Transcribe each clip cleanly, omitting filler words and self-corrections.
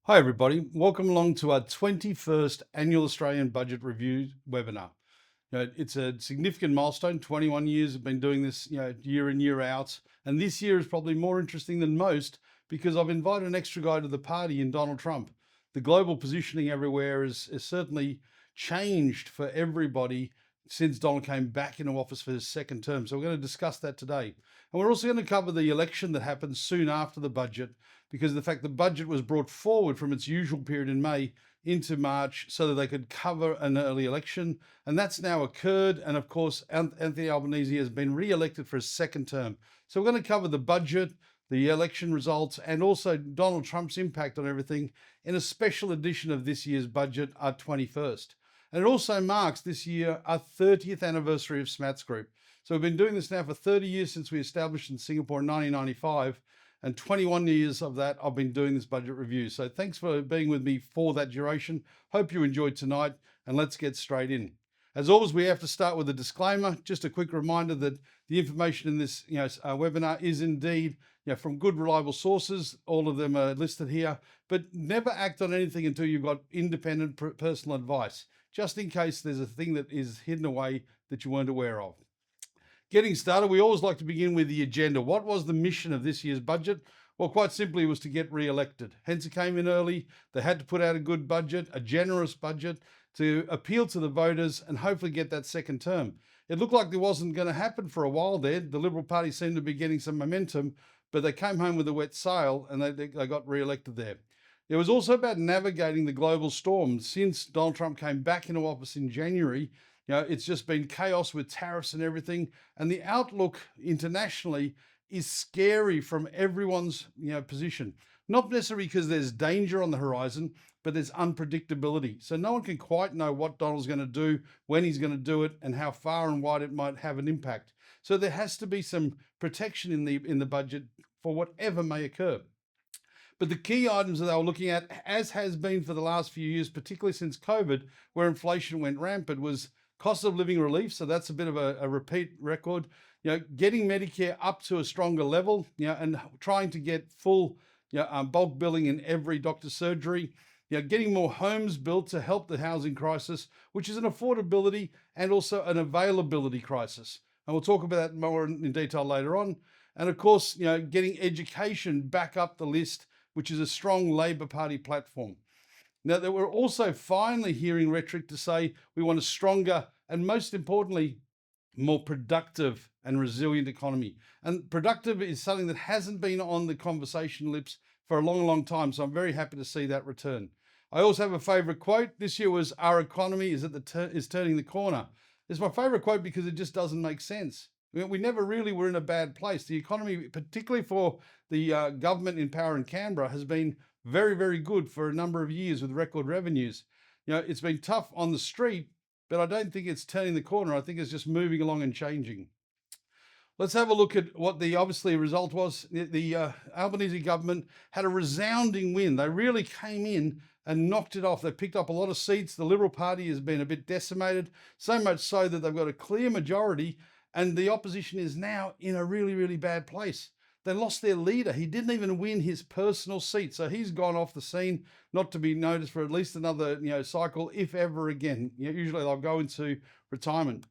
Hi everybody, welcome along to our 21st Annual Australian Budget Review webinar. It's a significant milestone. 21 years have been doing this year in, year out. And this year is probably more interesting than most because I've invited an extra guy to the party in Donald Trump. The global positioning everywhere is certainly changed for everybody since Donald came back into office for his second term. So we're going to discuss that today. And we're also going to cover the election that happened soon after the budget, because of the fact the budget was brought forward from its usual period in May into March so that they could cover an early election. And that's now occurred. And of course, Anthony Albanese has been re-elected for his second term. So we're going to cover the budget, the election results, and also Donald Trump's impact on everything in a special edition of this year's budget, our 21st. And it also marks this year our 30th anniversary of SMATS Group. So we've been doing this now for 30 years since we established in Singapore in 1995. And 21 years of that, I've been doing this budget review. So thanks for being with me for that duration. Hope you enjoyed tonight, and let's get straight in. As always, we have to start with a disclaimer. Just a quick reminder that the information in this webinar is indeed from good, reliable sources. All of them are listed here, but never act on anything until you've got independent personal advice, just in case there's a thing that is hidden away that you weren't aware of. Getting started, we always like to begin with the agenda. What was the mission of this year's budget? Well, quite simply, it was to get re-elected. Hence, it came in early. They had to put out a good budget, a generous budget, to appeal to the voters and hopefully get that second term. It looked like it wasn't going to happen for a while there. The Liberal Party seemed to be getting some momentum, but they came home with a wet sail and they got re-elected there. It was also about navigating the global storm. Since Donald Trump came back into office in January, it's just been chaos with tariffs and everything. And the outlook internationally is scary from everyone's position. Not necessarily because there's danger on the horizon, but there's unpredictability. So no one can quite know what Donald's going to do, when he's going to do it, and how far and wide it might have an impact. So there has to be some protection in the budget for whatever may occur. But the key items that they were looking at, as has been for the last few years, particularly since COVID, where inflation went rampant, was cost of living relief. So that's a bit of a repeat record. Getting Medicare up to a stronger level, and trying to get full bulk billing in every doctor's surgery. Getting more homes built to help the housing crisis, which is an affordability and also an availability crisis. And we'll talk about that more in detail later on. And of course, getting education back up the list, which is a strong Labor Party platform. Now, that we're also finally hearing rhetoric to say we want a stronger and, most importantly, more productive and resilient economy. And productive is something that hasn't been on the conversation lips for a long, long time. So I'm very happy to see that return. I also have a favorite quote. This year was, "Our economy is turning the corner." It's my favorite quote because it just doesn't make sense. We never really were in a bad place. The economy, particularly for the government in power in Canberra, has been very, very good for a number of years with record revenues. It's been tough on the street, but I don't think it's turning the corner. I think it's just moving along and changing. Let's have a look at what the obviously result was. The Albanese government had a resounding win. They really came in and knocked it off. They picked up a lot of seats. The Liberal Party has been a bit decimated, so much so that they've got a clear majority, and the opposition is now in a really, really bad place. They lost their leader. He didn't even win his personal seat. So he's gone off the scene, not to be noticed for at least another cycle, if ever again. Usually they'll go into retirement.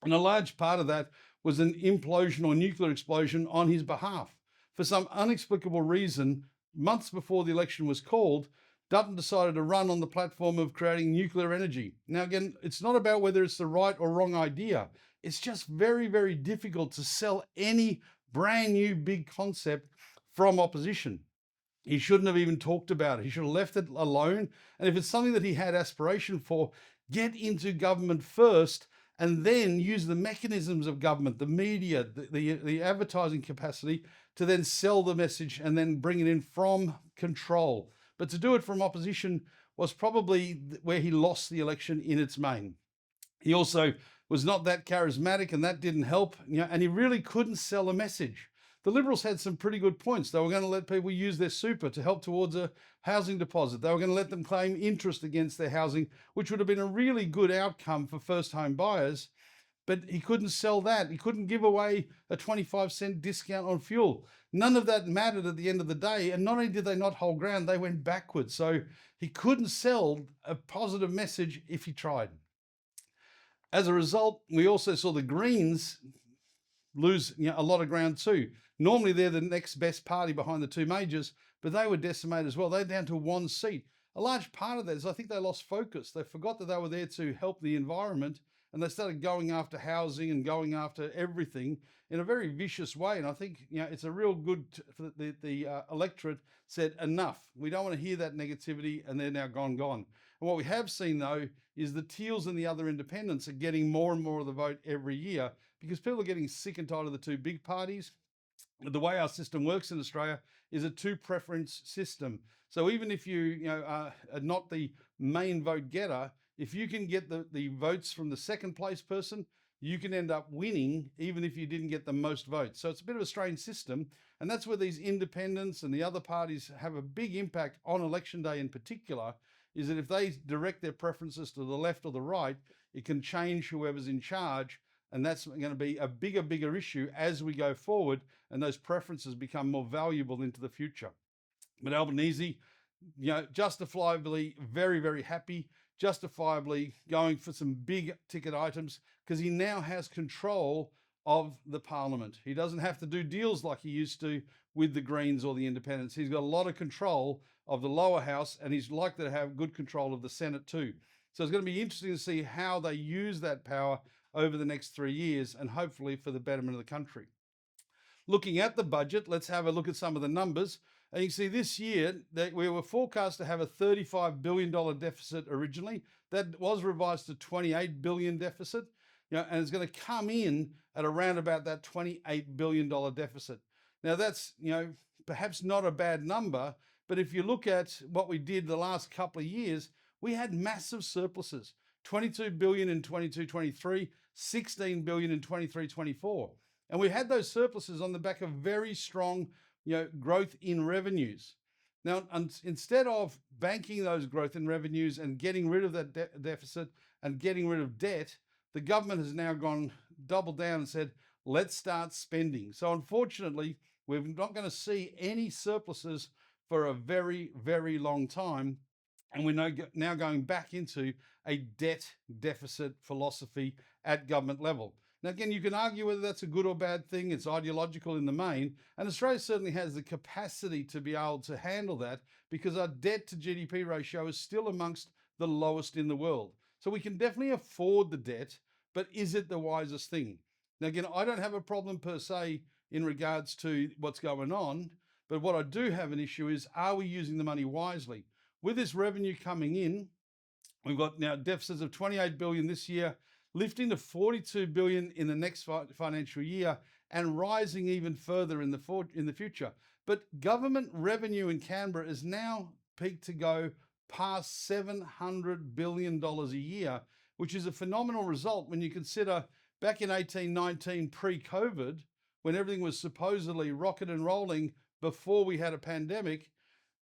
And a large part of that was an implosion or nuclear explosion on his behalf. For some inexplicable reason, months before the election was called, Dutton decided to run on the platform of creating nuclear energy. Now, again, it's not about whether it's the right or wrong idea. It's just very, very difficult to sell any brand new big concept from opposition. He shouldn't have even talked about it. He should have left it alone. And if it's something that he had aspiration for, get into government first and then use the mechanisms of government, the media, the advertising capacity to then sell the message and then bring it in from control. But to do it from opposition was probably where he lost the election in its main. He also was not that charismatic, and that didn't help, and he really couldn't sell a message. The Liberals had some pretty good points. They were going to let people use their super to help towards a housing deposit. They were going to let them claim interest against their housing, which would have been a really good outcome for first home buyers. but he couldn't sell that. He couldn't give away a 25-cent discount on fuel. None of that mattered at the end of the day. And not only did they not hold ground, they went backwards. So he couldn't sell a positive message if he tried. As a result, we also saw the Greens lose a lot of ground too. Normally they're the next best party behind the two majors, but they were decimated as well. They're down to one seat. A large part of that is I think they lost focus. They forgot that they were there to help the environment, and they started going after housing and going after everything in a very vicious way. And I think it's a real good for the electorate said enough. We don't want to hear that negativity, and they're now gone. And what we have seen though is the Teals and the other independents are getting more and more of the vote every year because people are getting sick and tired of the two big parties. The way our system works in Australia is a two-preference system. So even if you are not the main vote getter, if you can get the votes from the second place person, you can end up winning even if you didn't get the most votes. So it's a bit of a strange system. And that's where these independents and the other parties have a big impact on election day in particular, is that if they direct their preferences to the left or the right, it can change whoever's in charge. And that's going to be a bigger issue as we go forward and those preferences become more valuable into the future. But Albanese, justifiably very, very happy, justifiably going for some big ticket items because he now has control of the parliament. He doesn't have to do deals like he used to with the Greens or the independents. He's got a lot of control of the lower house, and he's likely to have good control of the Senate too. So it's going to be interesting to see how they use that power over the next 3 years, and hopefully for the betterment of the country. Looking at the budget, let's have a look at some of the numbers. And you can see this year that we were forecast to have a $35 billion deficit originally. That was revised to $28 billion deficit, and it's going to come in at around about that $28 billion deficit. Now that's, perhaps not a bad number, but if you look at what we did the last couple of years, we had massive surpluses. 22 billion in 22-23, 16 billion in 23-24. And we had those surpluses on the back of very strong, growth in revenues. Now, instead of banking those growth in revenues and getting rid of that deficit and getting rid of debt, the government has now gone double down and said, let's start spending. So unfortunately, we're not going to see any surpluses for a very, very long time. And we're now going back into a debt deficit philosophy at government level. Now, again, you can argue whether that's a good or bad thing. It's ideological in the main. And Australia certainly has the capacity to be able to handle that because our debt to GDP ratio is still amongst the lowest in the world. So we can definitely afford the debt, but is it the wisest thing? Now, again, I don't have a problem per se in regards to what's going on, but what I do have an issue is, are we using the money wisely? With this revenue coming in, we've got now deficits of 28 billion this year, lifting to 42 billion in the next financial year and rising even further in the future. But government revenue in Canberra is now peaked to go past $700 billion a year, which is a phenomenal result when you consider back in 18-19 pre-COVID, when everything was supposedly rocket and rolling before we had a pandemic,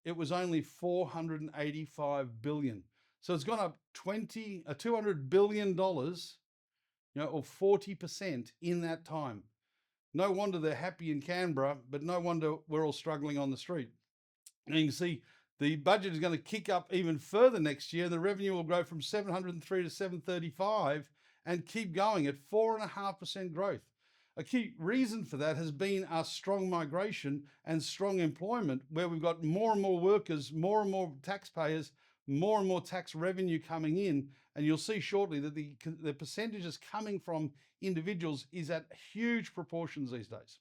it was only 485 billion. So it's gone up $200 billion, or 40% in that time. No wonder they're happy in Canberra, but no wonder we're all struggling on the street. And you can see the budget is going to kick up even further next year. The revenue will grow from 703 to 735 and keep going at 4.5% growth. A key reason for that has been our strong migration and strong employment, where we've got more and more workers, more and more taxpayers, more and more tax revenue coming in. And you'll see shortly that the percentages coming from individuals is at huge proportions these days.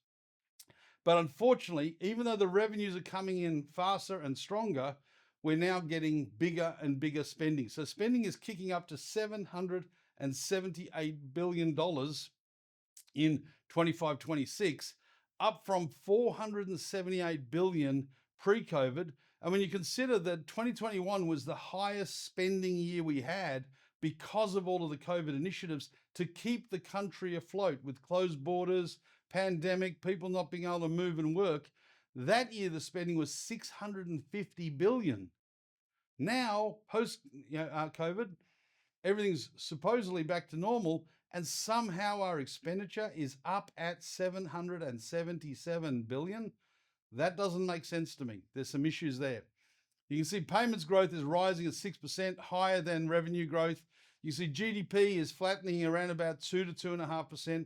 But unfortunately, even though the revenues are coming in faster and stronger, we're now getting bigger and bigger spending. So spending is kicking up to $778 billion in 25-26, up from $478 billion pre-COVID. And when you consider that 2021 was the highest spending year we had because of all of the COVID initiatives to keep the country afloat with closed borders, pandemic, people not being able to move and work, that year the spending was $650 billion. Now, post COVID, everything's supposedly back to normal, and somehow our expenditure is up at 777 billion. That doesn't make sense to me. There's some issues there. You can see payments growth is rising at 6%, higher than revenue growth. You see GDP is flattening around about 2 to 2.5%,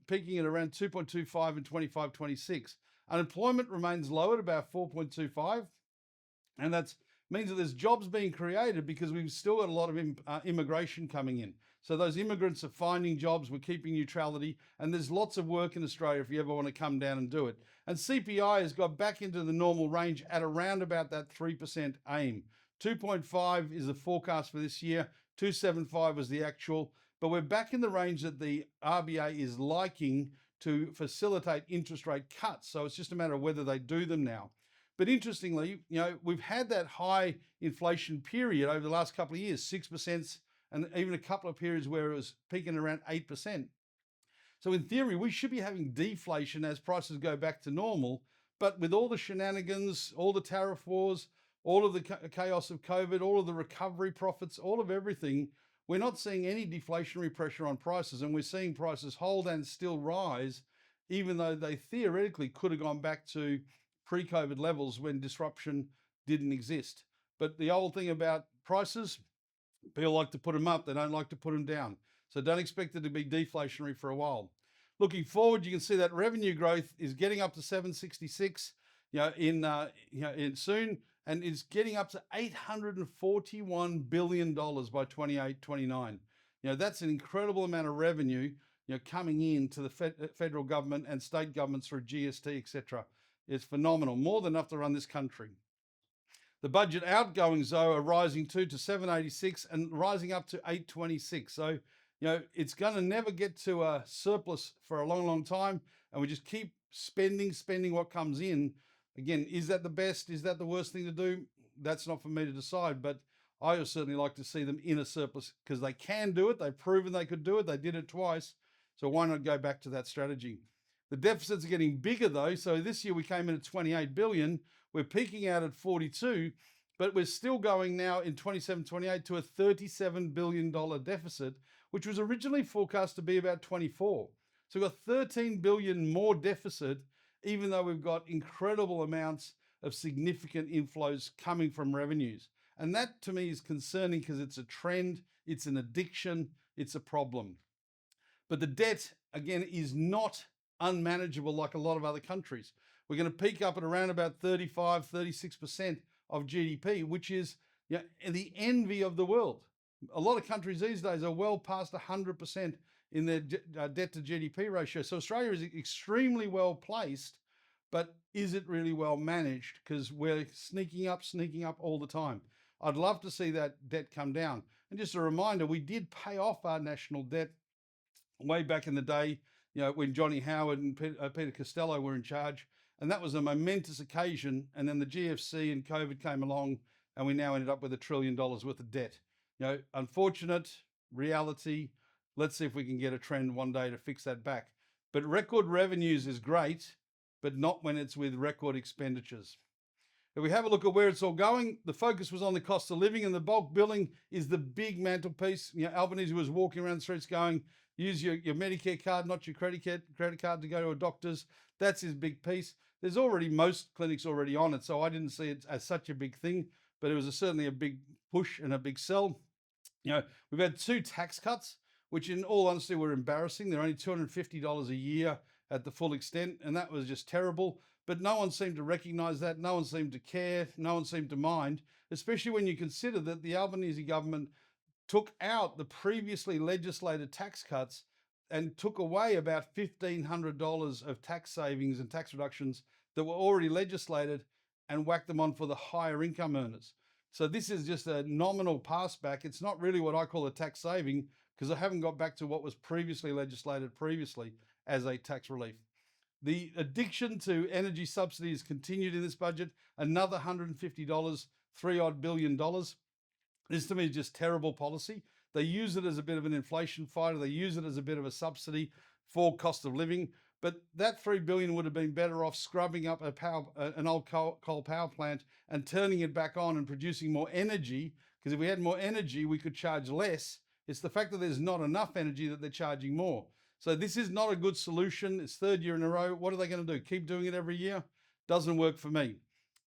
peaking at around 2.25 in 25-26. Unemployment remains low at about 4.25, and that means that there's jobs being created because we've still got a lot of immigration coming in. So those immigrants are finding jobs, we're keeping neutrality, and there's lots of work in Australia if you ever want to come down and do it. And CPI has got back into the normal range at around about that 3% aim. 2.5 is the forecast for this year, 2.75 was the actual, but we're back in the range that the RBA is liking to facilitate interest rate cuts. So it's just a matter of whether they do them now. But interestingly, we've had that high inflation period over the last couple of years, 6%, and even a couple of periods where it was peaking around 8%. So in theory, we should be having deflation as prices go back to normal. But with all the shenanigans, all the tariff wars, all of the chaos of COVID, all of the recovery profits, all of everything, we're not seeing any deflationary pressure on prices, and we're seeing prices hold and still rise, even though they theoretically could have gone back to pre-COVID levels when disruption didn't exist. But the old thing about prices, people like to put them up, they don't like to put them down. So don't expect it to be deflationary for a while. Looking forward, you can see that revenue growth is getting up to 766, in soon, and is getting up to $841 billion by 28-29. That's an incredible amount of revenue, coming in to the federal government and state governments through GST, etc. It's phenomenal, more than enough to run this country. The budget outgoings, though, are rising too to 786 and rising up to 826. So, it's going to never get to a surplus for a long, long time. And we just keep spending what comes in. Again, is that the best? Is that the worst thing to do? That's not for me to decide. But I would certainly like to see them in a surplus because they can do it. They've proven they could do it. They did it twice. So why not go back to that strategy? The deficits are getting bigger though. So this year we came in at 28 billion. We're peaking out at 42, but we're still going now in 27-28 to a $37 billion deficit, which was originally forecast to be about 24. So we've got 13 billion more deficit, even though we've got incredible amounts of significant inflows coming from revenues. And that to me is concerning because it's a trend, it's an addiction, it's a problem. But the debt, again, is not unmanageable like a lot of other countries. We're going to peak up at around about 35-36% of GDP, which is the envy of the world. A lot of countries these days are well past 100% in their debt to GDP ratio. So Australia is extremely well placed, but is it really well managed? Because we're sneaking up all the time. I'd love to see that debt come down. And just a reminder, we did pay off our national debt way back in the day, when Johnny Howard and Peter Costello were in charge. And that was a momentous occasion. And then the GFC and COVID came along, and we now ended up with $1 trillion worth of debt. Unfortunate reality. Let's see if we can get a trend one day to fix that back. But record revenues is great, but not when it's with record expenditures. If we have a look at where it's all going, the focus was on the cost of living, and the bulk billing is the big mantelpiece. Albanese was walking around the streets going, use your Medicare card, not your credit card to go to a doctor's. That's his big piece. There's already most clinics already on it, so I didn't see it as such a big thing, but it was certainly a big push and a big sell. We've had 2 tax cuts, which in all honesty were embarrassing. They're only $250 a year at the full extent, and that was just terrible. But no one seemed to recognise that. No one seemed to care. No one seemed to mind, especially when you consider that the Albanese government took out the previously legislated tax cuts and took away about $1,500 of tax savings and tax reductions that were already legislated and whacked them on for the higher income earners. So this is just a nominal pass back. It's not really what I call a tax saving because I haven't got back to what was previously legislated as a tax relief. The addiction to energy subsidies continued in this budget, another $150, $3 billion. This to me is just terrible policy. They use it as a bit of an inflation fighter. They use it as a bit of a subsidy for cost of living. But that $3 billion would have been better off scrubbing up an old coal power plant and turning it back on and producing more energy. Because if we had more energy, we could charge less It's the fact that there's not enough energy that they're charging more. So this is not a good solution. It's third year in a row. What are they going to do? Keep doing it every year? Doesn't work for me.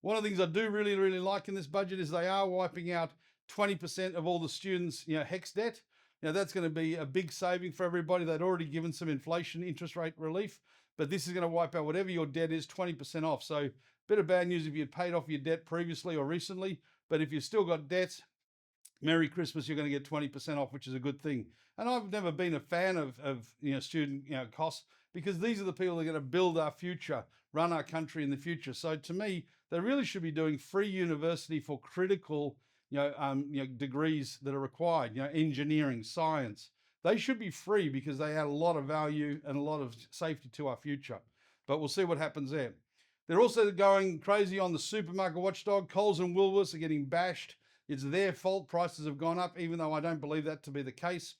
One of the things I do really, really like in this budget is they are wiping out 20% of all the students' HECS debt. That's going to be a big saving for everybody. They'd already given some inflation interest rate relief, but this is going to wipe out whatever your debt is 20% off. So a bit of bad news if you'd paid off your debt previously or recently, but if you've still got debt, Merry Christmas, you're going to get 20% off, which is a good thing. And I've never been a fan of student costs, because these are the people that are going to build our future, run our country in the future. So to me, they really should be doing free university for critical degrees that are required, engineering, science. They should be free because they add a lot of value and a lot of safety to our future. But we'll see what happens there. They're also going crazy on the supermarket watchdog. Coles and Woolworths are getting bashed. It's their fault prices have gone up, even though I don't believe that to be the case.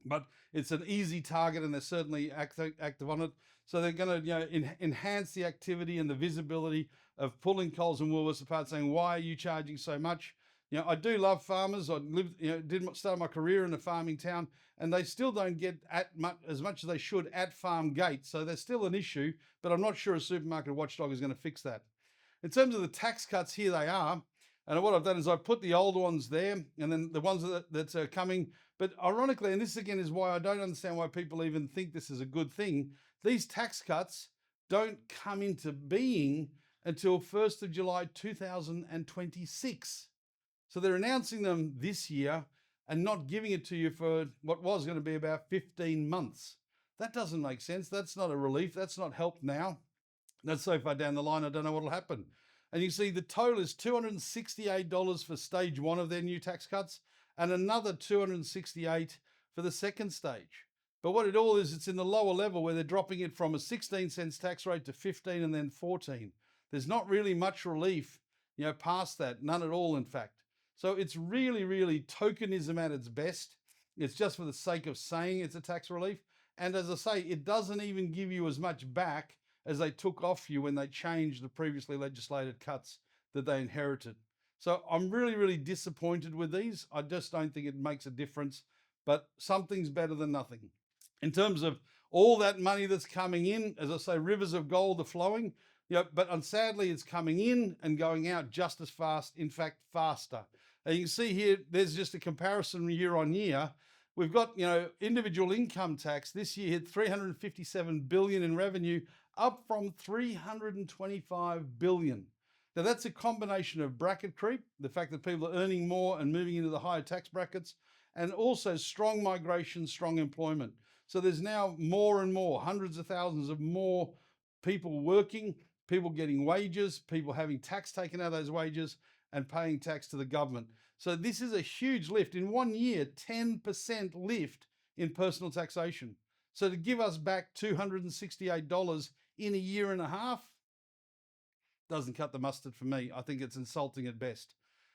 But it's an easy target, and they're certainly active on it. So they're going to enhance the activity and the visibility of pulling Coles and Woolworths apart, saying, why are you charging so much? I do love farmers. I did start my career in a farming town, and they still don't get as much as they should at farm gate. So there's still an issue, but I'm not sure a supermarket watchdog is going to fix that. In terms of the tax cuts, here they are. And what I've done is I put the old ones there, and then the ones that are coming. But ironically, and this again is why I don't understand why people even think this is a good thing, these tax cuts don't come into being until 1st of July 2026. So they're announcing them this year and not giving it to you for what was going to be about 15 months. That doesn't make sense. That's not a relief. That's not help now. That's so far down the line, I don't know what will happen. And you see the total is $268 for stage one of their new tax cuts, and another $268 for the second stage. But what it all is, it's in the lower level where they're dropping it from a 16 cents tax rate to 15 and then 14. There's not really much relief, past that, none at all, in fact. So it's really, really tokenism at its best. It's just for the sake of saying it's a tax relief. And as I say, it doesn't even give you as much back as they took off you when they changed the previously legislated cuts that they inherited. So I'm really, really disappointed with these. I just don't think it makes a difference, but something's better than nothing. In terms of all that money that's coming in, as I say, rivers of gold are flowing, but sadly it's coming in and going out just as fast, in fact, faster. And you can see here, there's just a comparison year on year. We've got, individual income tax this year hit $357 billion in revenue, up from $325 billion. Now that's a combination of bracket creep, the fact that people are earning more and moving into the higher tax brackets, and also strong migration, strong employment. So there's now more and more, hundreds of thousands of more people working, people getting wages, people having tax taken out of those wages and paying tax to the government. So this is a huge lift. In 1 year, 10% lift in personal taxation. So to give us back $268 in a year and a half doesn't cut the mustard for me. I think it's insulting at best.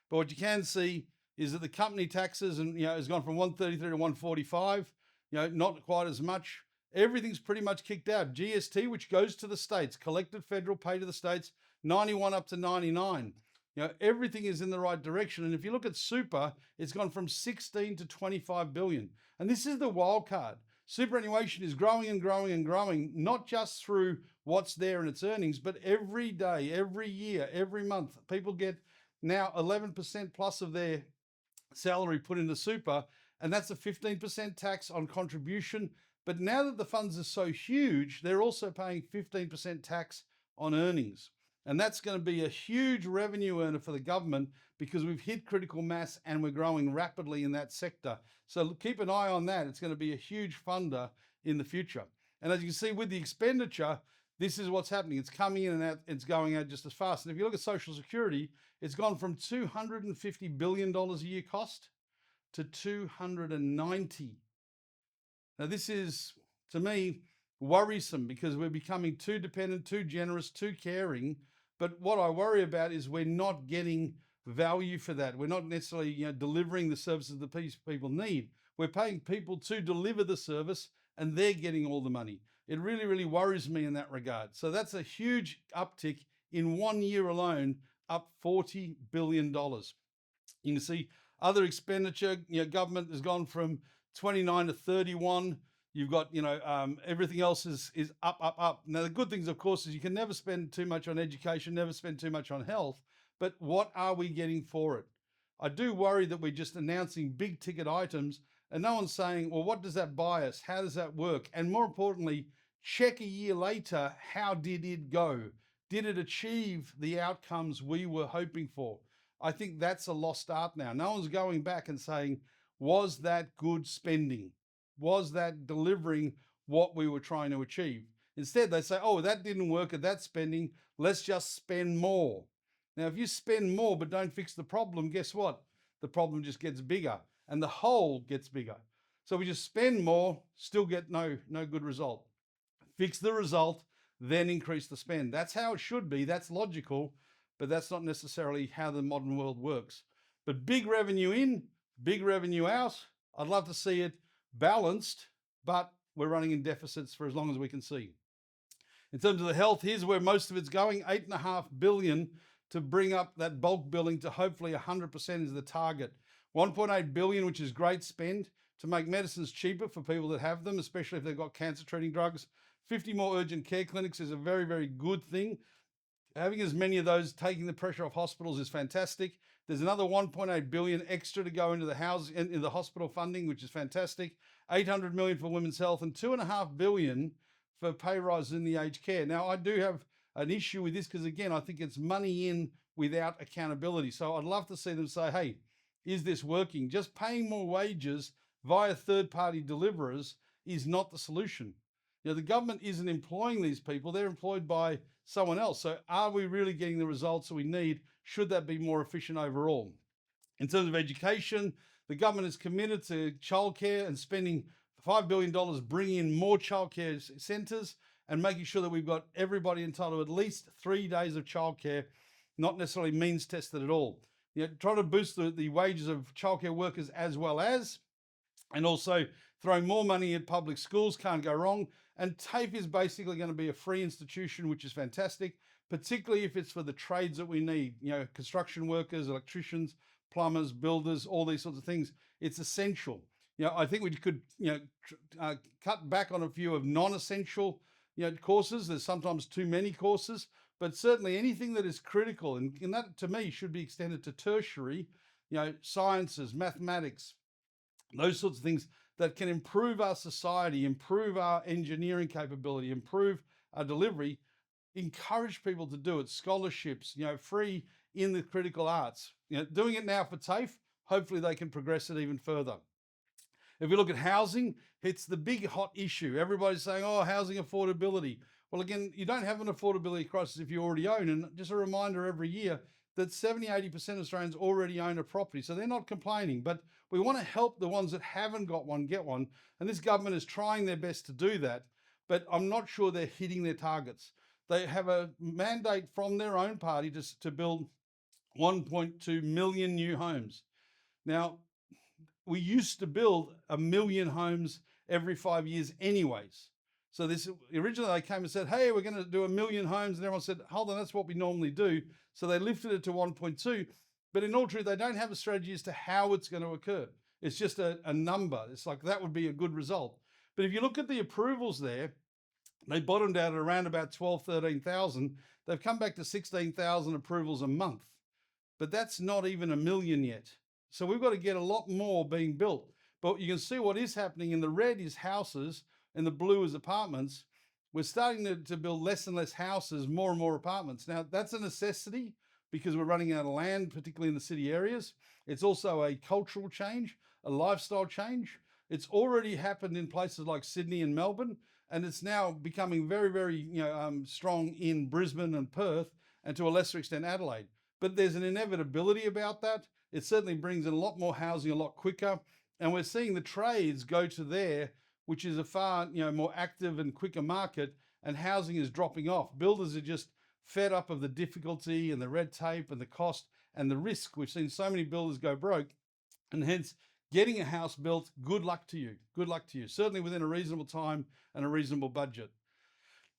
But what you can see is that the company taxes has gone from 133 to 145, not quite as much. Everything's pretty much kicked out. GST, which goes to the states, collected federal, pay to the states, 91 up to 99. Everything is in the right direction. And if you look at super, it's gone from 16 to 25 billion. And this is the wild card. Superannuation is growing and growing and growing, not just through what's there in its earnings, but every day, every year, every month. People get now 11% plus of their salary put into super, and that's a 15% tax on contribution. But now that the funds are so huge, they're also paying 15% tax on earnings. And that's going to be a huge revenue earner for the government because we've hit critical mass and we're growing rapidly in that sector. So keep an eye on that. It's going to be a huge funder in the future. And as you can see with the expenditure, this is what's happening. It's coming in and out, it's going out just as fast. And if you look at Social Security, it's gone from $250 billion a year cost to 290. Now this is, to me, worrisome because we're becoming too dependent, too generous, too caring. But what I worry about is we're not getting value for that. We're not necessarily delivering the services that people need. We're paying people to deliver the service and they're getting all the money. It really, really worries me in that regard. So that's a huge uptick in 1 year alone, up $40 billion. You can see Other expenditure, government has gone from 29 to 31. You've got, everything else is up, up, up. Now, the good things, of course, is you can never spend too much on education, never spend too much on health, but what are we getting for it? I do worry that we're just announcing big ticket items and no one's saying, well, what does that buy us? How does that work? And more importantly, check a year later, how did it go? Did it achieve the outcomes we were hoping for? I think that's a lost art now. No one's going back and saying, was that good spending? Was that delivering what we were trying to achieve? Instead, they say, oh, that didn't work at that spending. Let's just spend more. Now, if you spend more but don't fix the problem, guess what? The problem just gets bigger and the hole gets bigger. So we just spend more, still get no good result. Fix the result, then increase the spend. That's how it should be. That's logical, but that's not necessarily how the modern world works. But big revenue in, big revenue out. I'd love to see it balanced, but we're running in deficits for as long as we can see. In terms of the health, here's where most of it's going, $8.5 billion to bring up that bulk billing to hopefully 100% is the target. $1.8 billion, which is great spend to make medicines cheaper for people that have them, especially if they've got cancer treating drugs. 50 more urgent care clinics is a very, very good thing. Having as many of those taking the pressure off hospitals is fantastic. There's another $1.8 billion extra to go into the in the hospital funding, which is fantastic. $800 million for women's health and $2.5 billion for pay rises in the aged care. Now, I do have an issue with this because, again, I think it's money in without accountability. So I'd love to see them say, hey, is this working? Just paying more wages via third-party deliverers is not the solution. The government isn't employing these people. They're employed by someone else. So are we really getting the results that we need? Should that be more efficient overall? In terms of education, the government is committed to childcare and spending $5 billion bringing in more childcare centres and making sure that we've got everybody entitled to at least 3 days of childcare, not necessarily means tested at all. Trying to boost the wages of childcare workers as well as, and also throwing more money at public schools, can't go wrong. And TAFE is basically going to be a free institution, which is fantastic, particularly if it's for the trades that we need, construction workers, electricians, plumbers, builders, all these sorts of things. It's essential. I think we could, cut back on a few of non-essential, courses. There's sometimes too many courses, but certainly anything that is critical, and that to me should be extended to tertiary, sciences, mathematics, those sorts of things that can improve our society, improve our engineering capability, improve our delivery, encourage people to do it. Scholarships, free in the critical arts. Doing it now for TAFE, hopefully they can progress it even further. If you look at housing, it's the big hot issue. Everybody's saying, oh, housing affordability. Well, again, you don't have an affordability crisis if you already own. And just a reminder every year that 70, 80% of Australians already own a property. So they're not complaining, but we want to help the ones that haven't got one get one. And this government is trying their best to do that, but I'm not sure they're hitting their targets. They have a mandate from their own party to build 1.2 million new homes. Now, we used to build 1 million homes every 5 years anyways. So originally they came and said, hey, we're going to do 1 million homes. And everyone said, hold on, that's what we normally do. So they lifted it to 1.2. But in all truth, they don't have a strategy as to how it's going to occur. It's just a number. It's like that would be a good result. But if you look at the approvals there, they bottomed out at around about 12, 13,000. They've come back to 16,000 approvals a month. But that's not even 1 million yet. So we've got to get a lot more being built. But you can see what is happening. In the red is houses, and the blue is apartments. We're starting to build less and less houses, more and more apartments. Now, that's a necessity because we're running out of land, particularly in the city areas. It's also a cultural change, a lifestyle change. It's already happened in places like Sydney and Melbourne, and it's now becoming very, very strong in Brisbane and Perth, and to a lesser extent Adelaide. But there's an inevitability about that. It certainly brings in a lot more housing a lot quicker, and we're seeing the trades go to there, which is a far more active and quicker market, and housing is dropping off. Builders are just fed up of the difficulty and the red tape and the cost and the risk. We've seen so many builders go broke, and hence getting a house built, good luck to you. Good luck to you. Certainly within a reasonable time and a reasonable budget.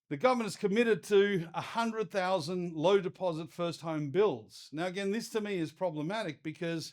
The government is committed to 100,000 low deposit first home builds. Now, again, this to me is problematic because,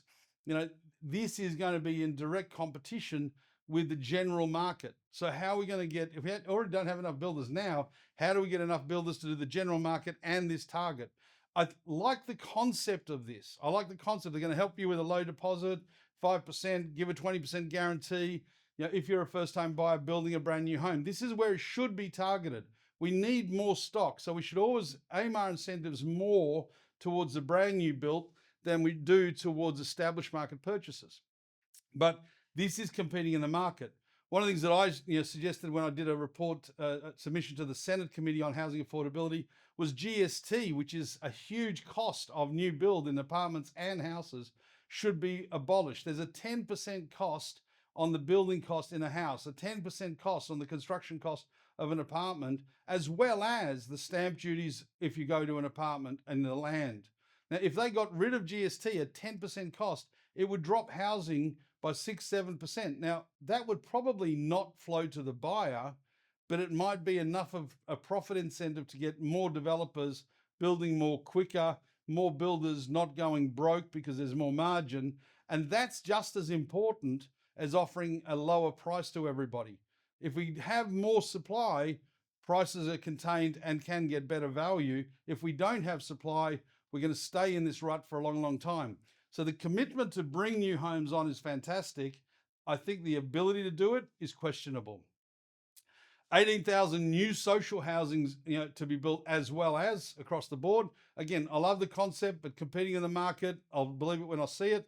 this is going to be in direct competition with the general market. So how are we going to get, if we already don't have enough builders now, how do we get enough builders to do the general market and this target? I like the concept of this. I like the concept. They're going to help you with a low deposit, 5%, give a 20% guarantee. If you're a first-time buyer building a brand new home, this is where it should be targeted. We need more stock. So we should always aim our incentives more towards the brand new built than we do towards established market purchases. But this is competing in the market. One of the things that I suggested when I did a report submission to the Senate Committee on Housing Affordability was GST, which is a huge cost of new build in apartments and houses, should be abolished. There's a 10% cost on the building cost in a house, a 10% cost on the construction cost of an apartment, as well as the stamp duties if you go to an apartment and the land. Now, if they got rid of GST at 10% cost, it would drop housing by 6-7%. Now, that would probably not flow to the buyer, but it might be enough of a profit incentive to get more developers building more quicker, more builders not going broke because there's more margin. And that's just as important as offering a lower price to everybody. If we have more supply, prices are contained and can get better value. If we don't have supply, we're going to stay in this rut for a long, long time. So the commitment to bring new homes on is fantastic. I think the ability to do it is questionable. 18,000 new social housings, to be built as well as across the board. Again, I love the concept, but competing in the market, I'll believe it when I see it.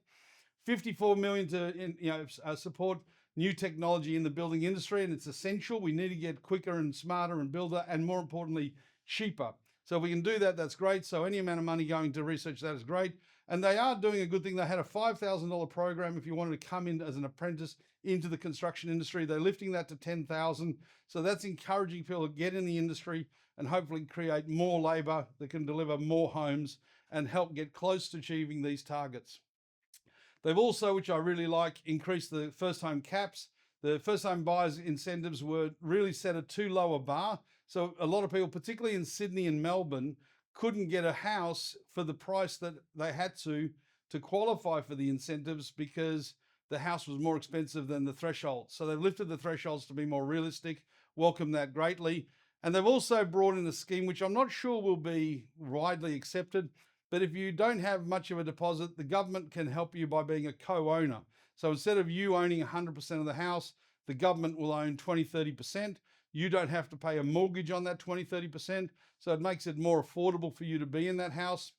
54 million to support new technology in the building industry, and it's essential. We need to get quicker and smarter and builder, and more importantly, cheaper. So if we can do that, that's great. So any amount of money going to research that is great. And they are doing a good thing. They had a $5,000 program if you wanted to come in as an apprentice into the construction industry. They're lifting that to $10,000. So that's encouraging people to get in the industry and hopefully create more labor that can deliver more homes and help get close to achieving these targets. They've also, which I really like, increased the first-time caps. The first-time buyers' incentives were really set at too low a bar. So a lot of people, particularly in Sydney and Melbourne, couldn't get a house for the price that they had to qualify for the incentives because the house was more expensive than the threshold. So they've lifted the thresholds to be more realistic. Welcome that greatly. And they've also brought in a scheme which I'm not sure will be widely accepted, but if you don't have much of a deposit, the government can help you by being a co-owner. So instead of you owning 100% of the house, the government will own 20-30%. You don't have to pay a mortgage on that 20-30%. So it makes it more affordable for you to be in that house.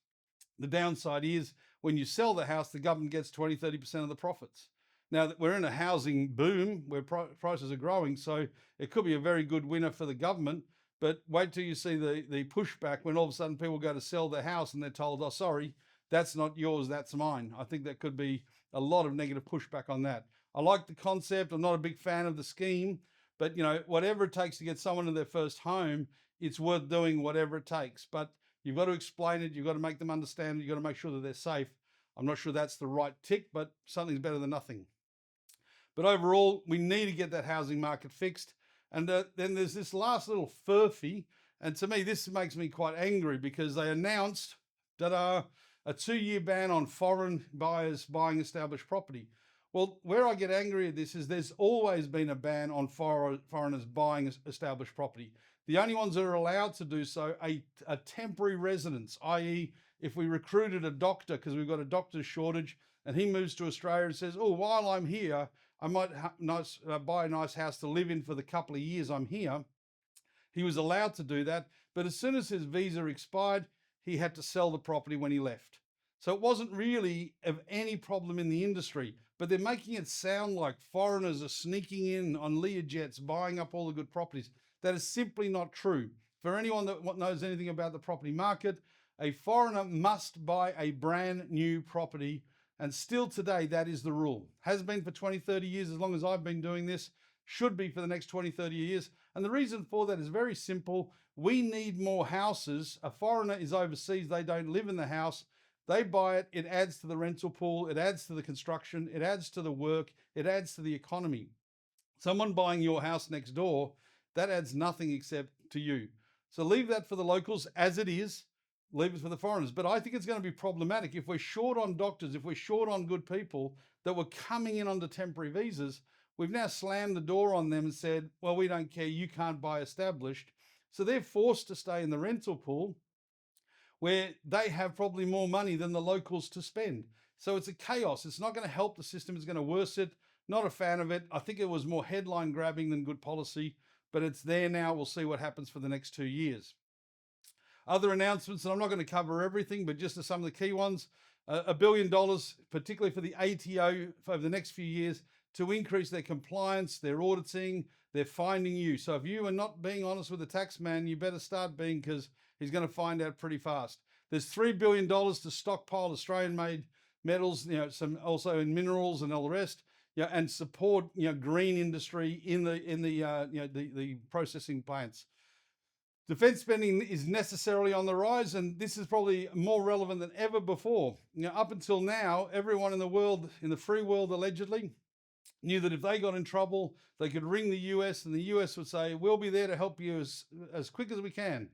The downside is when you sell the house, the government gets 20-30% of the profits. Now, we're in a housing boom where prices are growing, so it could be a very good winner for the government. But wait till you see the pushback when all of a sudden people go to sell their house and they're told, oh, sorry, that's not yours, that's mine. I think there could be a lot of negative pushback on that. I like the concept. I'm not a big fan of the scheme, but whatever it takes to get someone in their first home, it's worth doing whatever it takes. But you've got to explain it. You've got to make them understand it. You've got to make sure that they're safe. I'm not sure that's the right tick, but something's better than nothing. But overall, we need to get that housing market fixed. And then there's this last little furphy. And to me, this makes me quite angry because they announced a 2-year ban on foreign buyers buying established property. Well, where I get angry at this is there's always been a ban on foreigners buying established property. The only ones that are allowed to do so are temporary residents, i.e. if we recruited a doctor because we've got a doctor's shortage and he moves to Australia and says, oh, while I'm here, I might buy a nice house to live in for the couple of years I'm here. He was allowed to do that. But as soon as his visa expired, he had to sell the property when he left. So it wasn't really of any problem in the industry, but they're making it sound like foreigners are sneaking in on Learjets, buying up all the good properties. That is simply not true. For anyone that knows anything about the property market, a foreigner must buy a brand new property. And still today, that is the rule. Has been for 20, 30 years, as long as I've been doing this, should be for the next 20, 30 years. And the reason for that is very simple. We need more houses. A foreigner is overseas. They don't live in the house. They buy it. It adds to the rental pool. It adds to the construction. It adds to the work. It adds to the economy. Someone buying your house next door, that adds nothing except to you. So leave that for the locals as it is. leave it for the foreigners. But I think it's going to be problematic if we're short on doctors, if we're short on good people that were coming in under temporary visas. We've now slammed the door on them and said, well, we don't care, you can't buy established. So they're forced to stay in the rental pool where they have probably more money than the locals to spend. So it's a chaos. It's not going to help the system. It's going to worsen it. Not a fan of it. I think it was more headline grabbing than good policy, but it's there now. We'll see what happens for the next 2 years. Other announcements, and I'm not going to cover everything, but just some of the key ones. $1 billion, particularly for the ATO over the next few years, to increase their compliance, their auditing, their finding you. So if you are not being honest with the tax man, you better start being, because he's going to find out pretty fast. There's $3 billion to stockpile Australian-made metals, some also in minerals and all the rest, and support, green industry in the processing plants. Defence spending is necessarily on the rise, and this is probably more relevant than ever before. Up until now, everyone in the world, in the free world allegedly, knew that if they got in trouble, they could ring the US, and the US would say, we'll be there to help you as quick as we can.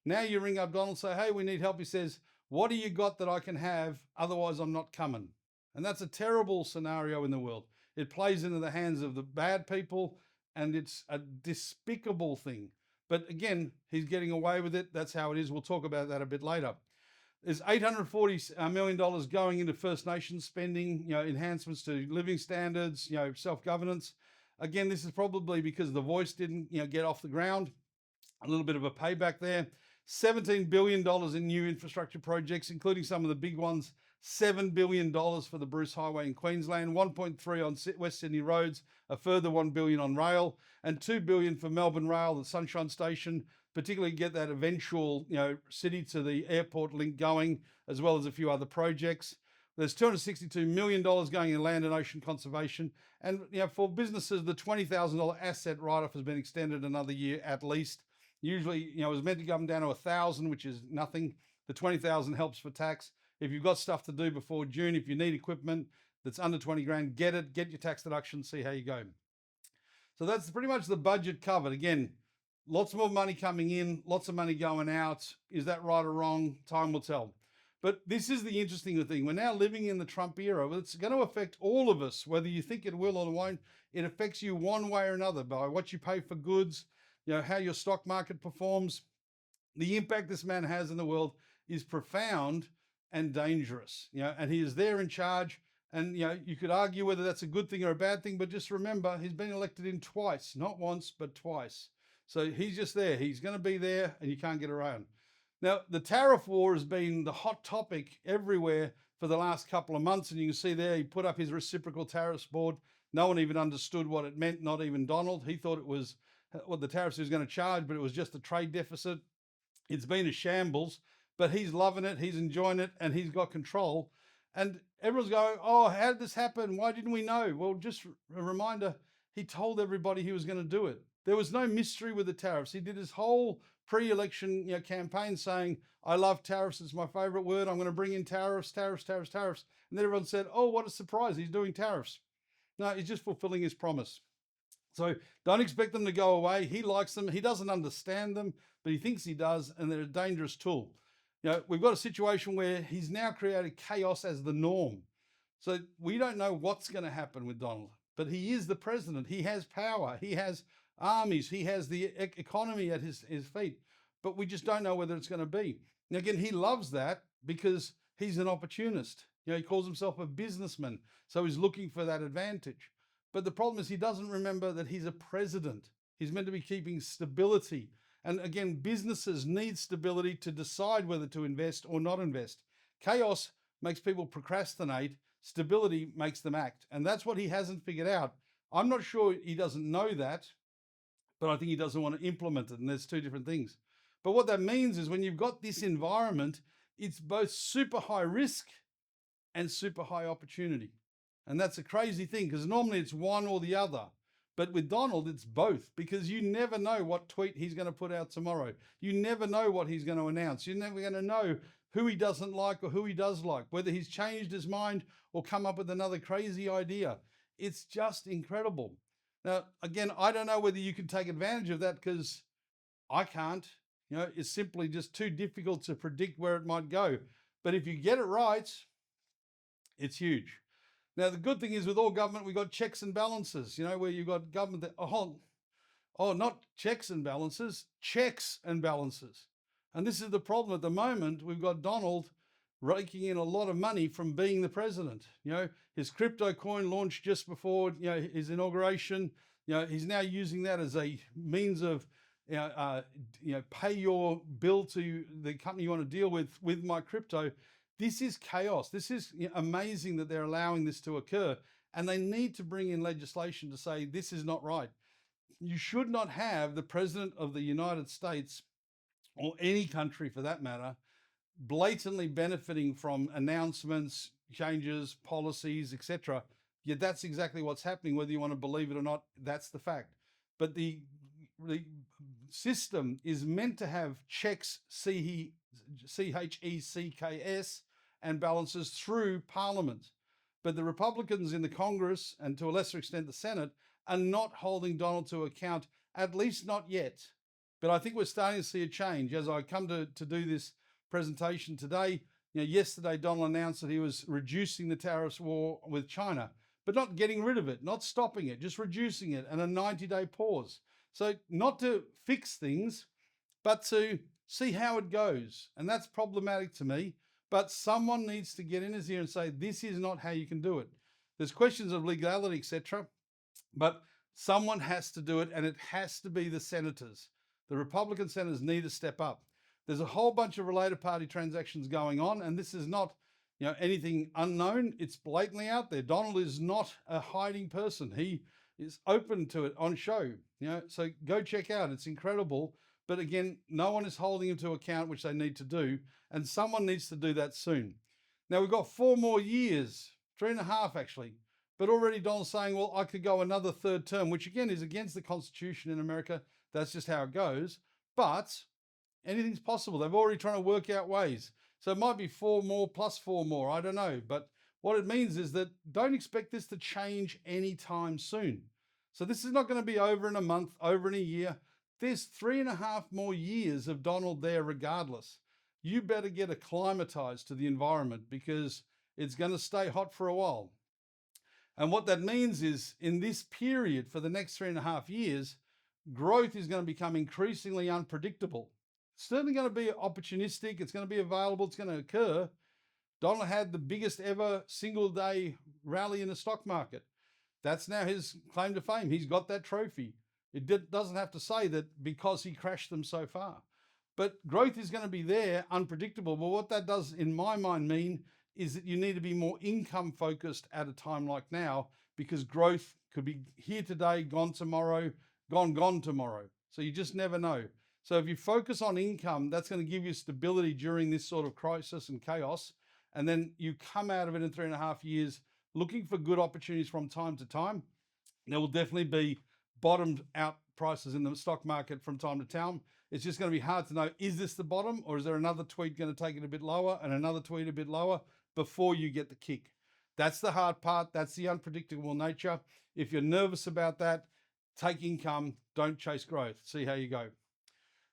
Now you ring up Donald and say, hey, we need help. He says, what do you got that I can have? Otherwise, I'm not coming. And that's a terrible scenario in the world. It plays into the hands of the bad people, and it's a despicable thing. But again, he's getting away with it. That's how it is. We'll talk about that a bit later. There's $840 million going into First Nations spending, enhancements to living standards, self-governance. Again, this is probably because the Voice didn't, get off the ground. A little bit of a payback there. $17 billion in new infrastructure projects, including some of the big ones. $7 billion for the Bruce Highway in Queensland, 1.3 on West Sydney roads, a further $1 billion on rail, and $2 billion for Melbourne Rail, the Sunshine Station, particularly get that eventual, city to the airport link going, as well as a few other projects. There's $262 million going in land and ocean conservation. And, for businesses, the $20,000 asset write-off has been extended another year at least. Usually, it was meant to come down to $1,000, which is nothing. The $20,000 helps for tax. If you've got stuff to do before June, if you need equipment that's under 20 grand, get it, get your tax deduction, see how you go. So that's pretty much the budget covered. Again, lots more money coming in, lots of money going out. Is that right or wrong? Time will tell. But this is the interesting thing. We're now living in the Trump era. It's going to affect all of us, whether you think it will or won't. It affects you one way or another by what you pay for goods, how your stock market performs. The impact this man has in the world is profound and dangerous, and he is there in charge. And, you could argue whether that's a good thing or a bad thing, but just remember, he's been elected in twice, not once, but twice. So he's just there. He's going to be there, and you can't get around. Now, the tariff war has been the hot topic everywhere for the last couple of months. And you can see there, he put up his reciprocal tariffs board. No one even understood what it meant, not even Donald. He thought it was what the tariffs he was going to charge, but it was just a trade deficit. It's been a shambles, but he's loving it. He's enjoying it, and he's got control. And everyone's going, oh, how did this happen? Why didn't we know? Well, just a reminder, he told everybody he was going to do it. There was no mystery with the tariffs. He did his whole pre-election campaign saying, I love tariffs. It's my favorite word. I'm going to bring in tariffs, tariffs, tariffs, tariffs. And then everyone said, oh, what a surprise. He's doing tariffs. No, he's just fulfilling his promise. So don't expect them to go away. He likes them. He doesn't understand them, but he thinks he does, and they're a dangerous tool. We've got a situation where he's now created chaos as the norm. So we don't know what's going to happen with Donald, but he is the president. He has power. He has armies. He has the economy at his feet, but we just don't know whether it's going to be. Now, again, he loves that because he's an opportunist. He calls himself a businessman, so he's looking for that advantage. But the problem is he doesn't remember that he's a president. He's meant to be keeping stability. And again, businesses need stability to decide whether to invest or not invest. Chaos makes people procrastinate. Stability makes them act. And that's what he hasn't figured out. I'm not sure he doesn't know that, but I think he doesn't want to implement it. And there's two different things. But what that means is when you've got this environment, it's both super high risk and super high opportunity. And that's a crazy thing because normally it's one or the other. But with Donald, it's both, because you never know what tweet he's going to put out tomorrow. You never know what he's going to announce. You're never going to know who he doesn't like or who he does like, whether he's changed his mind or come up with another crazy idea. It's just incredible. Now, again, I don't know whether you can take advantage of that because I can't. is simply just too difficult to predict where it might go. But if you get it right, it's huge. Now, the good thing is with all government, we've got checks and balances, where you've got government that, not checks and balances, checks and balances. And this is the problem at the moment. We've got Donald raking in a lot of money from being the president. His crypto coin launched just before, his inauguration. He's now using that as a means of, pay your bill to the company you want to deal with my crypto. This is chaos. This is amazing that they're allowing this to occur. And they need to bring in legislation to say this is not right. You should not have the president of the United States, or any country for that matter, blatantly benefiting from announcements, changes, policies, etc. Yet that's exactly what's happening, whether you want to believe it or not. That's the fact. But the system is meant to have checks, CHECKS, and balances through Parliament. But the Republicans in the Congress, and to a lesser extent the Senate, are not holding Donald to account, at least not yet. But I think we're starting to see a change. As I come to do this presentation today, yesterday Donald announced that he was reducing the tariffs war with China, but not getting rid of it, not stopping it, just reducing it, and a 90-day pause. So not to fix things, but to see how it goes. And that's problematic to me. But someone needs to get in his ear and say, this is not how you can do it. There's questions of legality, etc. But someone has to do it, and it has to be the senators. The Republican senators need to step up. There's a whole bunch of related party transactions going on, and this is not anything unknown. It's blatantly out there. Donald is not a hiding person. He is open to it on show. So go check out. It's incredible. But again, no one is holding him to account, which they need to do. And someone needs to do that soon. Now, we've got 4 more years, 3.5 actually. But already Donald's saying, well, I could go another 3rd term, which again is against the Constitution in America. That's just how it goes. But anything's possible. They've already trying to work out ways. So it might be 4 more plus 4 more. I don't know. But what it means is that don't expect this to change anytime soon. So this is not going to be over in a month, over in a year. There's 3.5 more years of Donald there regardless. You better get acclimatized to the environment because it's going to stay hot for a while. And what that means is in this period for the next 3.5 years, growth is going to become increasingly unpredictable. It's certainly going to be opportunistic. It's going to be available. It's going to occur. Donald had the biggest ever single day rally in the stock market. That's now his claim to fame. He's got that trophy. It doesn't have to say that because he crashed them so far. But growth is going to be there, unpredictable. But what that does, in my mind, mean is that you need to be more income focused at a time like now, because growth could be here today, gone tomorrow, gone tomorrow. So you just never know. So if you focus on income, that's going to give you stability during this sort of crisis and chaos. And then you come out of it in 3.5 years looking for good opportunities from time to time. There will definitely be bottomed out prices in the stock market from time to time. It's just going to be hard to know, is this the bottom, or is there another tweet going to take it a bit lower and another tweet a bit lower before you get the kick? That's the hard part. That's the unpredictable nature. If you're nervous about that, take income, don't chase growth. See how you go.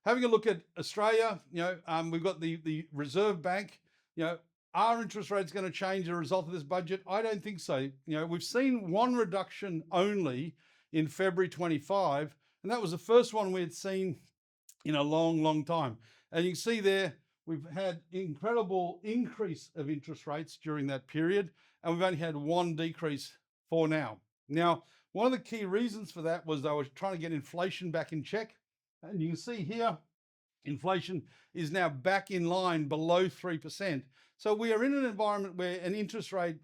Having a look at Australia, we've got the Reserve Bank. Are interest rates going to change as a result of this budget? I don't think so. We've seen one reduction only in February 25, and that was the first one we had seen in a long, long time. And you can see there, we've had incredible increase of interest rates during that period, and we've only had one decrease for now. Now, one of the key reasons for that was they were trying to get inflation back in check. And you can see here, inflation is now back in line below 3%. So we are in an environment where an interest rate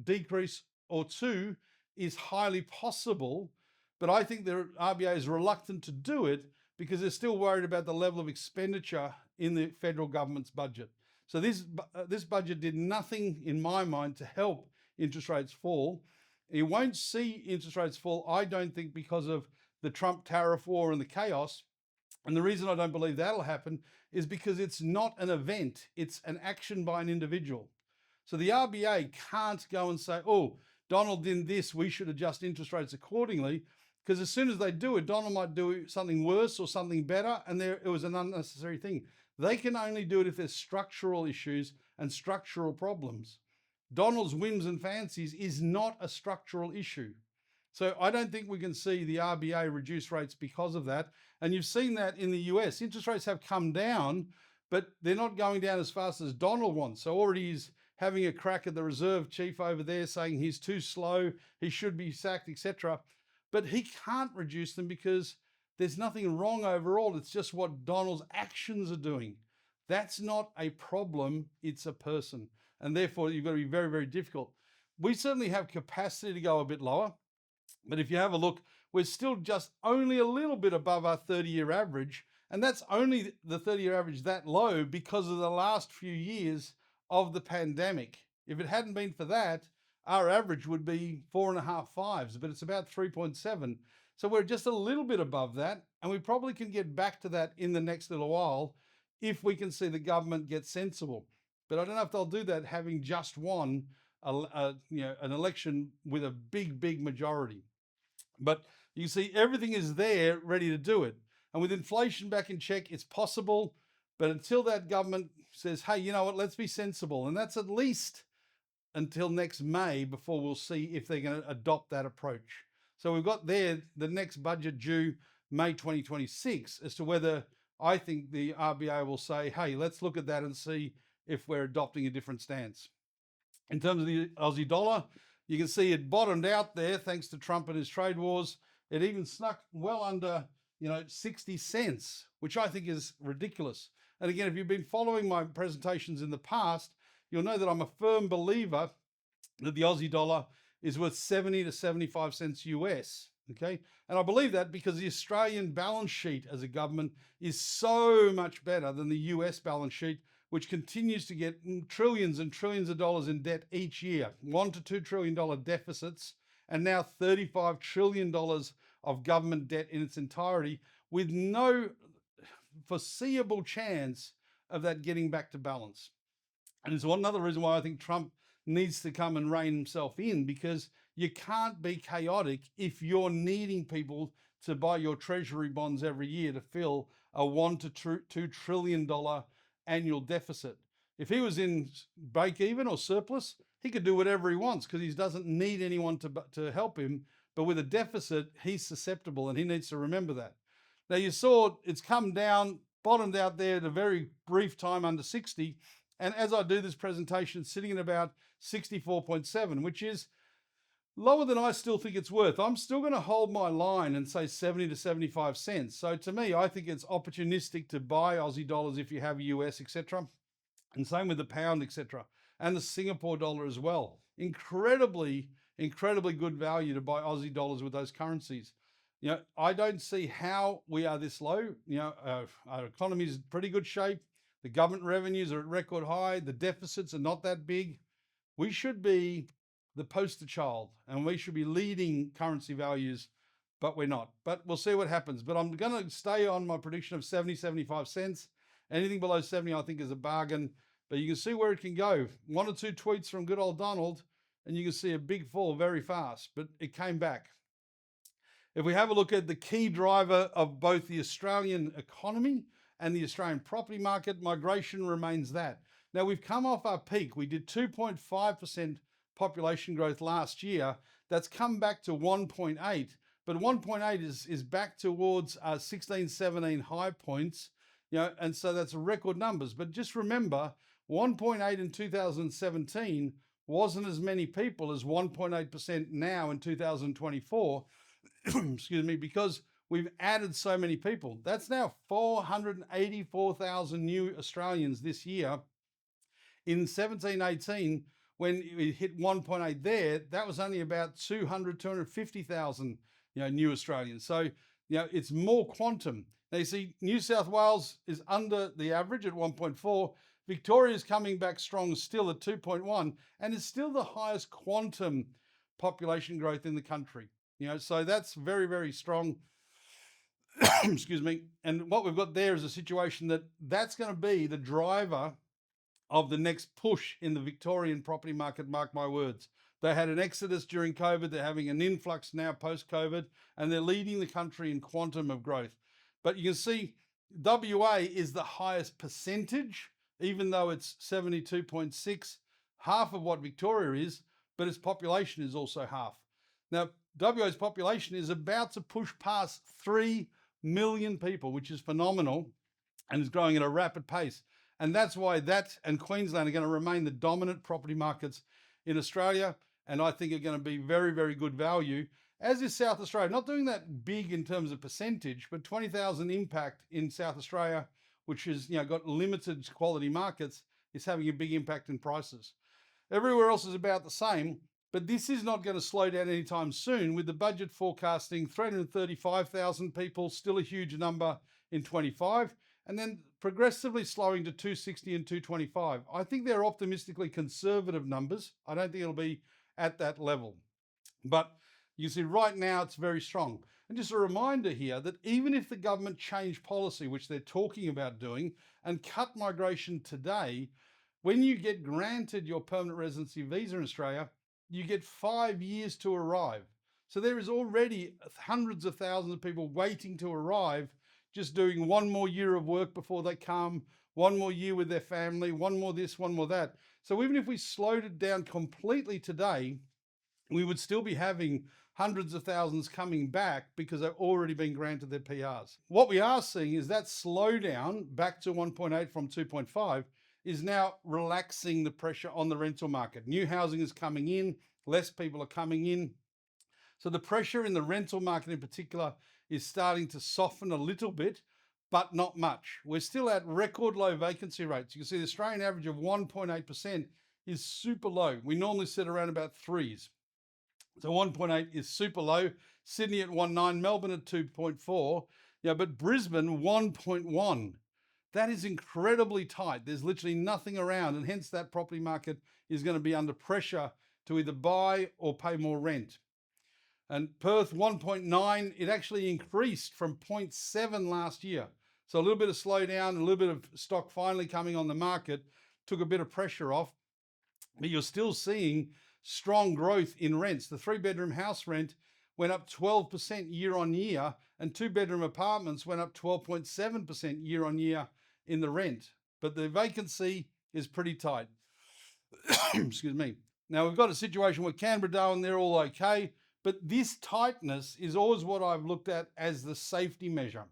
decrease or two is highly possible, but I think the RBA is reluctant to do it because they're still worried about the level of expenditure in the federal government's budget. So this budget did nothing, in my mind, to help interest rates fall. You won't see interest rates fall, I don't think, because of the Trump tariff war and the chaos. And the reason I don't believe that'll happen is because it's not an event, it's an action by an individual. So the RBA can't go and say, oh, Donald did this, we should adjust interest rates accordingly. Because as soon as they do it, Donald might do something worse or something better, and it was an unnecessary thing. They can only do it if there's structural issues and structural problems. Donald's whims and fancies is not a structural issue. So I don't think we can see the RBA reduce rates because of that. And you've seen that in the US. Interest rates have come down, but they're not going down as fast as Donald wants. So already he's having a crack at the Reserve Chief over there saying he's too slow, he should be sacked, etc. But he can't reduce them because there's nothing wrong overall. It's just what Donald's actions are doing. That's not a problem, it's a person. And therefore, you've got to be very, very difficult. We certainly have capacity to go a bit lower. But if you have a look, we're still just only a little bit above our 30-year average. And that's only the 30-year average that low because of the last few years of the pandemic. If it hadn't been for that, our average would be 4.5 fives, but it's about 3.7. So we're just a little bit above that. And we probably can get back to that in the next little while if we can see the government get sensible. But I don't know if they'll do that having just won an election with a big, big majority. But you see, everything is there ready to do it. And with inflation back in check, it's possible. But until that government says, hey, you know what, let's be sensible. And that's at least until next May before we'll see if they're going to adopt that approach. So we've got there the next budget due May 2026 as to whether I think the RBA will say, hey, let's look at that and see if we're adopting a different stance. In terms of the Aussie dollar, you can see it bottomed out there thanks to Trump and his trade wars. It even snuck well under 60 cents, which I think is ridiculous. And again, if you've been following my presentations in the past, you'll know that I'm a firm believer that the Aussie dollar is worth 70 to 75 cents US. Okay. And I believe that because the Australian balance sheet as a government is so much better than the US balance sheet, which continues to get trillions and trillions of dollars in debt each year, $1 to $2 trillion deficits, and now $35 trillion of government debt in its entirety, with no foreseeable chance of that getting back to balance. And it's another reason why I think Trump needs to come and rein himself in, because you can't be chaotic if you're needing people to buy your treasury bonds every year to fill a $1 to $2 trillion annual deficit. If he was in break even or surplus, he could do whatever he wants because he doesn't need anyone to help him. But with a deficit, he's susceptible, and he needs to remember that. Now, you saw it's come down, bottomed out there at a very brief time under 60. And as I do this presentation, sitting at about 64.7, which is lower than I still think it's worth. I'm still going to hold my line and say 70 to 75 cents. So to me, I think it's opportunistic to buy Aussie dollars if you have US, etc. And same with the pound, etc. And the Singapore dollar as well. Incredibly good value to buy Aussie dollars with those currencies. I don't see how we are this low. Our economy is in pretty good shape. The government revenues are at record high. The deficits are not that big. We should be the poster child, and we should be leading currency values, but we're not. But we'll see what happens. But I'm going to stay on my prediction of 70, 75 cents. Anything below 70, I think, is a bargain. But you can see where it can go. 1 or 2 tweets from good old Donald, and you can see a big fall very fast. But it came back. If we have a look at the key driver of both the Australian economy and the Australian property market, migration remains that. Now, we've come off our peak. We did 2.5% population growth last year. That's come back to 1.8, but 1.8 is back towards 16, 17 high points, and so that's record numbers. But just remember, 1.8 in 2017 wasn't as many people as 1.8% now in 2024, excuse me, because we've added so many people. That's now 484,000 new Australians this year. In 17-18, when we hit 1.8 there, that was only about 250,000, new Australians. So, it's more quantum. Now you see, New South Wales is under the average at 1.4. Victoria is coming back strong still at 2.1, and is still the highest quantum population growth in the country. So that's very, very strong. Excuse me. And what we've got there is a situation that's going to be the driver of the next push in the Victorian property market, mark my words. They had an exodus during COVID. They're having an influx now post-COVID, and they're leading the country in quantum of growth. But you can see WA is the highest percentage, even though it's 72.6, half of what Victoria is, but its population is also half. Now, WA's population is about to push past 3 million people, which is phenomenal and is growing at a rapid pace. And that's why that and Queensland are going to remain the dominant property markets in Australia, and I think are going to be very, very good value, as is South Australia. Not doing that big in terms of percentage, but 20,000 impact in South Australia, which has got limited quality markets, is having a big impact in prices. Everywhere else is about the same, but this is not going to slow down anytime soon, with the budget forecasting 335,000 people, still a huge number in 25, and then progressively slowing to 260 and 225. I think they're optimistically conservative numbers. I don't think it'll be at that level. But you see right now it's very strong. And just a reminder here that even if the government changed policy, which they're talking about doing, and cut migration today, when you get granted your permanent residency visa in Australia, you get 5 years to arrive. So there is already hundreds of thousands of people waiting to arrive, just doing one more year of work before they come, one more year with their family, one more this, one more that. So even if we slowed it down completely today, we would still be having hundreds of thousands coming back because they've already been granted their PRs. What we are seeing is that slowdown back to 1.8 from 2.5 is now relaxing the pressure on the rental market. New housing is coming in, less people are coming in. So the pressure in the rental market in particular is starting to soften a little bit, but not much. We're still at record low vacancy rates. You can see the Australian average of 1.8% is super low. We normally sit around about 3s. So 1.8 is super low. Sydney at 1.9, Melbourne at 2.4, but Brisbane 1.1. That is incredibly tight. There's literally nothing around, and hence that property market is going to be under pressure to either buy or pay more rent. And Perth 1.9, it actually increased from 0.7 last year. So a little bit of slowdown, a little bit of stock finally coming on the market, took a bit of pressure off, but you're still seeing strong growth in rents. The 3-bedroom house rent went up 12% year on year, and 2-bedroom apartments went up 12.7% year on year in the rent. But the vacancy is pretty tight. Excuse me. Now we've got a situation where Canberra, Darwin, they're all okay, but this tightness is always what I've looked at as the safety measure.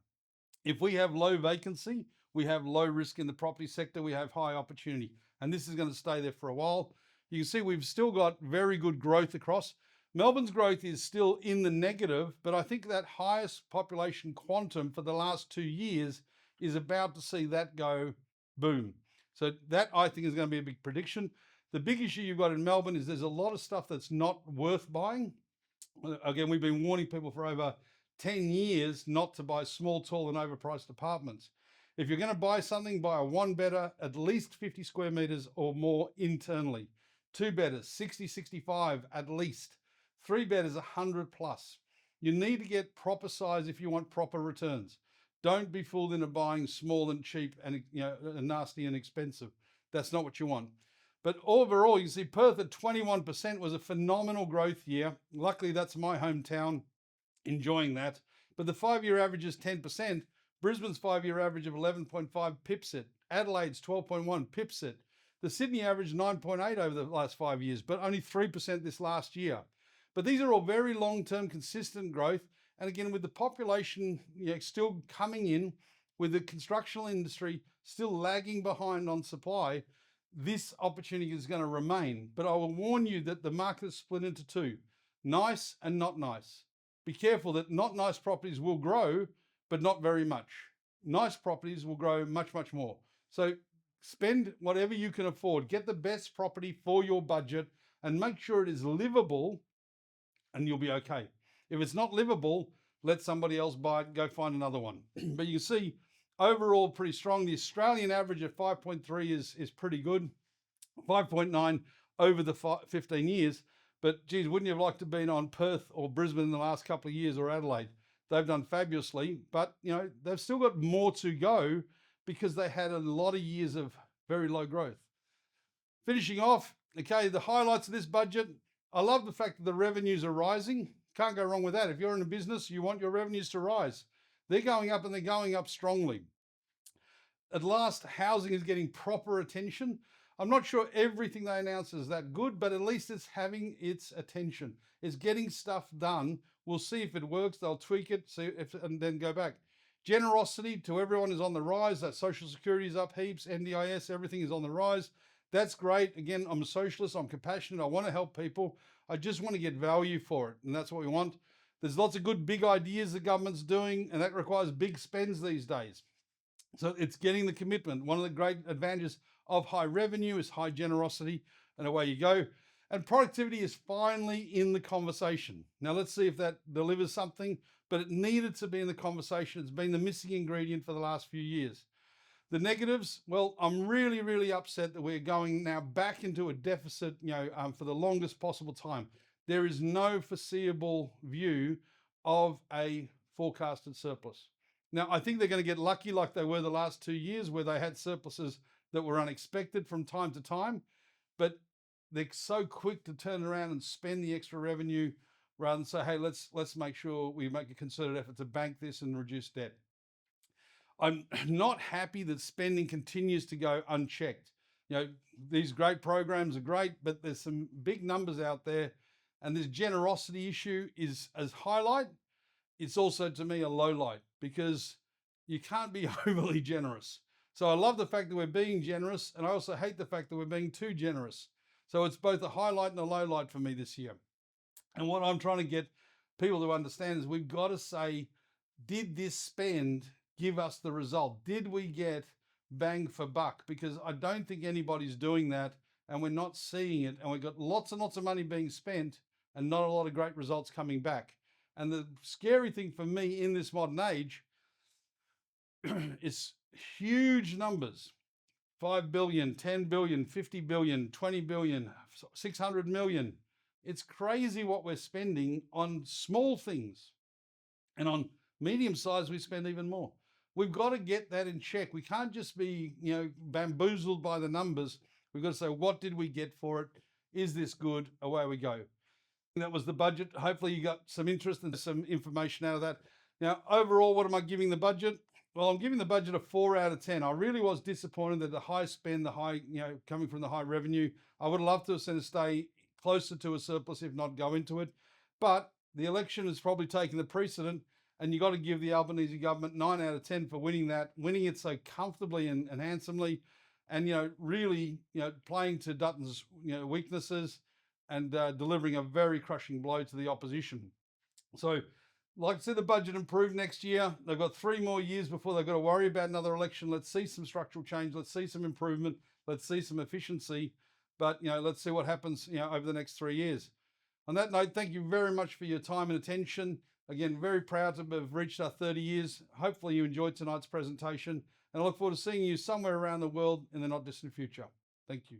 If we have low vacancy, we have low risk in the property sector, we have high opportunity, and this is going to stay there for a while. You can see we've still got very good growth across. Melbourne's growth is still in the negative, but I think that highest population quantum for the last 2 years is about to see that go boom. So that, I think, is going to be a big prediction. The big issue you've got in Melbourne is there's a lot of stuff that's not worth buying. Again, we've been warning people for over 10 years not to buy small, tall and overpriced apartments. If you're going to buy something, buy a 1-bedder, at least 50 square meters or more internally. 2-bedders, 60, 65 at least. 3-bedders, 100 plus. You need to get proper size if you want proper returns. Don't be fooled into buying small and cheap and nasty and expensive. That's not what you want. But overall, you see Perth at 21% was a phenomenal growth year. Luckily, that's my hometown, enjoying that. But the 5-year average is 10%. Brisbane's 5-year average of 11.5 pips it. Adelaide's 12.1 pips it. The Sydney average 9.8 over the last 5 years, but only 3% this last year. But these are all very long-term consistent growth. And again, with the population still coming in, with the construction industry still lagging behind on supply, this opportunity is going to remain. But I will warn you that the market is split into two, nice and not nice. Be careful that not nice properties will grow, but not very much. Nice properties will grow much, much more. So spend whatever you can afford. Get the best property for your budget and make sure it is livable, and you'll be okay. If it's not livable, let somebody else buy it, go find another one. But you can see overall pretty strong. The Australian average of 5.3 is pretty good. 5.9 over the 15 years. But geez, wouldn't you have liked to have been on Perth or Brisbane in the last couple of years, or Adelaide? They've done fabulously, but they've still got more to go because they had a lot of years of very low growth. Finishing off, okay, the highlights of this budget. I love the fact that the revenues are rising. Can't go wrong with that. If you're in a business, you want your revenues to rise. They're going up and they're going up strongly. At last, housing is getting proper attention. I'm not sure everything they announce is that good, but at least it's having its attention. It's getting stuff done. We'll see if it works. They'll tweak it, and then go back. Generosity to everyone is on the rise. That Social Security is up heaps. NDIS, everything is on the rise. That's great. Again, I'm a socialist. I'm compassionate. I want to help people. I just want to get value for it, and that's what we want. There's lots of good big ideas the government's doing, and that requires big spends these days. So it's getting the commitment. One of the great advantages of high revenue is high generosity, and away you go. And productivity is finally in the conversation. Now let's see if that delivers something, but it needed to be in the conversation. It's been the missing ingredient for the last few years. The negatives, well, I'm really, really upset that we're going now back into a deficit, for the longest possible time. There is no foreseeable view of a forecasted surplus. Now, I think they're going to get lucky like they were the last 2 years where they had surpluses that were unexpected from time to time, but they're so quick to turn around and spend the extra revenue rather than say, hey, let's make sure we make a concerted effort to bank this and reduce debt. I'm not happy that spending continues to go unchecked. These great programs are great, but there's some big numbers out there, and this generosity issue is as highlight. It's also, to me, a low light because you can't be overly generous. So I love the fact that we're being generous, and I also hate the fact that we're being too generous. So it's both a highlight and a low light for me this year. And what I'm trying to get people to understand is we've got to say, did this spend give us the result? Did we get bang for buck? Because I don't think anybody's doing that, and we're not seeing it. And we've got lots and lots of money being spent and not a lot of great results coming back. And the scary thing for me in this modern age is huge numbers. 5 billion, 10 billion, 50 billion, 20 billion, 600 million. It's crazy what we're spending on small things. And on medium size, we spend even more. We've got to get that in check. We can't just be, bamboozled by the numbers. We've got to say, what did we get for it? Is this good? Away we go. That was the budget. Hopefully you got some interest and some information out of that. Now, overall, what am I giving the budget? Well, I'm giving the budget a 4 out of 10. I really was disappointed that the high spend, coming from the high revenue, I would love to have seen it stay closer to a surplus, if not go into it. But the election has probably taken the precedent, and you got to give the Albanese government 9 out of 10 for winning it so comfortably and handsomely, and really playing to Dutton's weaknesses and delivering a very crushing blow to the opposition. So, like to see the budget improve next year. They've got 3 more years before they've got to worry about another election. Let's see some structural change. Let's see some improvement. Let's see some efficiency. But let's see what happens over the next 3 years. On that note, thank you very much for your time and attention. Again, very proud to have reached our 30 years. Hopefully you enjoyed tonight's presentation, and I look forward to seeing you somewhere around the world in the not distant future. Thank you.